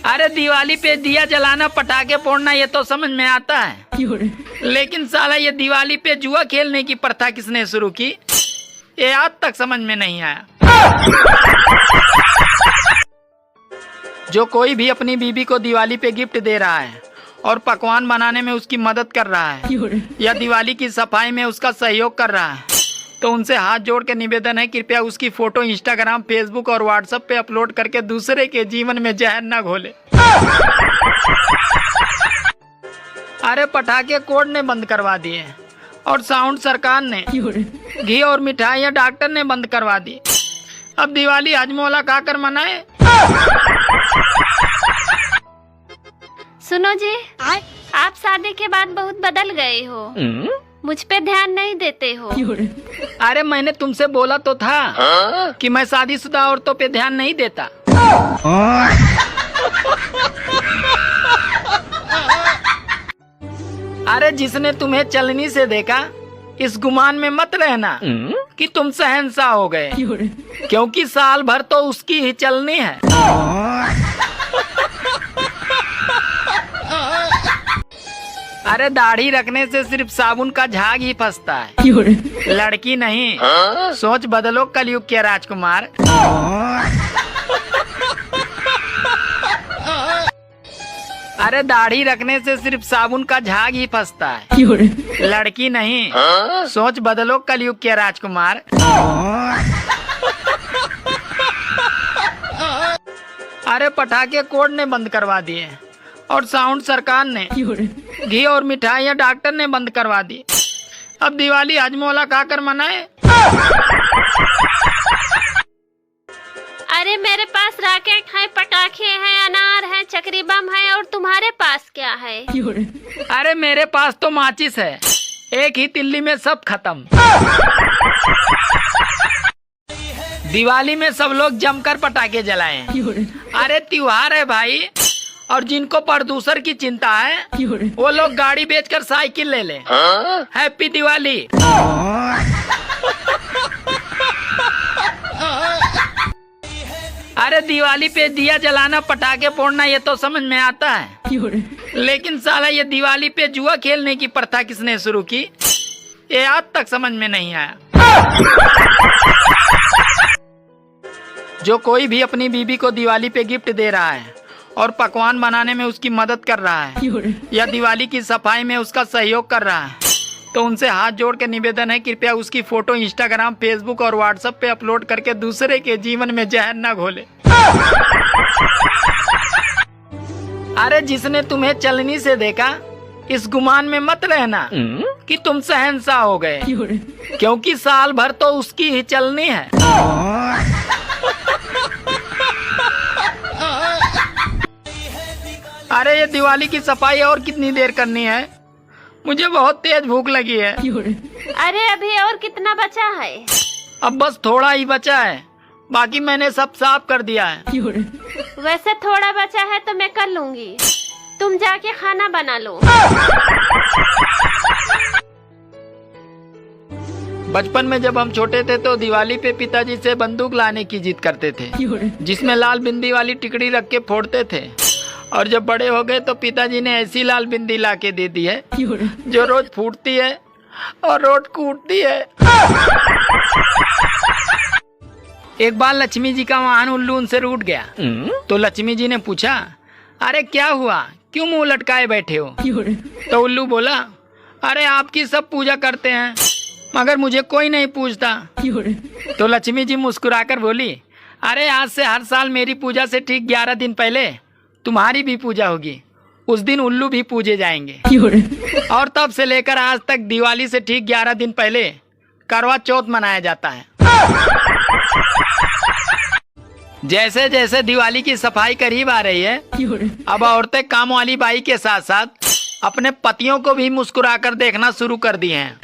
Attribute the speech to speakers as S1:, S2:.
S1: अरे दिवाली पे दिया जलाना पटाखे फोड़ना ये तो समझ में आता है, लेकिन साला ये दिवाली पे जुआ खेलने की प्रथा किसने शुरू की ये आज तक समझ में नहीं आया। जो कोई भी अपनी बीबी को दिवाली पे गिफ्ट दे रहा है और पकवान बनाने में उसकी मदद कर रहा है या दिवाली की सफाई में उसका सहयोग कर रहा है, तो उनसे हाथ जोड़ के निवेदन है कृपया उसकी फोटो इंस्टाग्राम, फेसबुक और व्हाट्सएप पे अपलोड करके दूसरे के जीवन में जहर न घोले। अरे पटाखे कोर्ट ने बंद करवा दिए और साउंड सरकार ने, घी और मिठाइयाँ डॉक्टर ने बंद करवा दी। अब दिवाली हजमोला खाकर मनाए।
S2: सुनो जी, आप शादी के बाद बहुत बदल गए हो, मुझ पे ध्यान नहीं देते हो।
S1: अरे मैंने तुमसे बोला तो था कि मैं शादीशुदा औरतों पे ध्यान नहीं देता। अरे जिसने तुम्हें चलनी से देखा इस गुमान में मत रहना कि तुम शहंशाह हो गए, क्योंकि साल भर तो उसकी ही चलनी है। अरे दाढ़ी रखने से सिर्फ साबुन का झाग ही फंसता है, लड़की नहीं। सोच बदलो कलयुग के राजकुमार। अरे दाढ़ी रखने से सिर्फ साबुन का झाग ही फंसता है, लड़की नहीं। सोच बदलो कलयुग के राजकुमार। अरे पटाखे कोर्ट ने बंद करवा दिए और साउंड सरकार ने, घी और मिठाइयाँ डॉक्टर ने बंद करवा दी। अब दिवाली हजमोला खाकर मनाए।
S2: अरे मेरे पास रॉकेट है, पटाखे हैं, अनार है, चक्री बम है, और तुम्हारे पास क्या है?
S1: अरे मेरे पास तो माचिस है, एक ही तिल्ली में सब खत्म। दिवाली में सब लोग जमकर पटाखे जलाएं। अरे त्योहार है भाई, और जिनको प्रदूषण की चिंता है वो लोग गाड़ी बेचकर साइकिल ले लें। हैप्पी दिवाली। अरे दिवाली पे दिया जलाना पटाखे फोड़ना ये तो समझ में आता है, लेकिन साला ये दिवाली पे जुआ खेलने की प्रथा किसने शुरू की ये आज तक समझ में नहीं आया। जो कोई भी अपनी बीबी को दिवाली पे गिफ्ट दे रहा है और पकवान बनाने में उसकी मदद कर रहा है या दिवाली की सफाई में उसका सहयोग कर रहा है, तो उनसे हाथ जोड़ के निवेदन है कृपया उसकी फोटो इंस्टाग्राम, फेसबुक और व्हाट्सएप पे अपलोड करके दूसरे के जीवन में जहर न घोले। अरे जिसने तुम्हें चलनी से देखा इस गुमान में मत रहना कि तुम शहंशाह हो गए, क्योंकि साल भर तो उसकी ही चलनी है। अरे ये दिवाली की सफाई और कितनी देर करनी है? मुझे बहुत तेज भूख लगी है।
S2: अरे अभी और कितना बचा है?
S1: अब बस थोड़ा ही बचा है, बाकी मैंने सब साफ कर दिया है।
S2: वैसे थोड़ा बचा है तो मैं कर लूंगी, तुम जाके खाना बना लो।
S1: बचपन में जब हम छोटे थे तो दिवाली पे पिताजी से बंदूक लाने की जिद करते थे, जिसमें लाल बिंदी वाली टिकड़ी रख के फोड़ते थे। और जब बड़े हो गए तो पिताजी ने ऐसी लाल बिंदी ला के दे दी है जो रोज फूटती है और रोज कूटती है। एक बार लक्ष्मी जी का वाहन उल्लू उनसे रूठ गया, तो लक्ष्मी जी ने पूछा अरे क्या हुआ, क्यों मुंह लटकाए बैठे हो? तो उल्लू बोला अरे आपकी सब पूजा करते हैं मगर मुझे कोई नहीं पूछता। तो लक्ष्मी जी मुस्कुराकर बोली अरे आज से हर साल मेरी पूजा से ठीक 11 दिन पहले तुम्हारी भी पूजा होगी, उस दिन उल्लू भी पूजे जाएंगे। और तब से लेकर आज तक दिवाली से ठीक 11 दिन पहले करवा चौथ मनाया जाता है। जैसे जैसे दिवाली की सफाई करीब आ रही है, अब औरतें काम वाली बाई के साथ साथ अपने पतियों को भी मुस्कुराकर देखना शुरू कर दी हैं।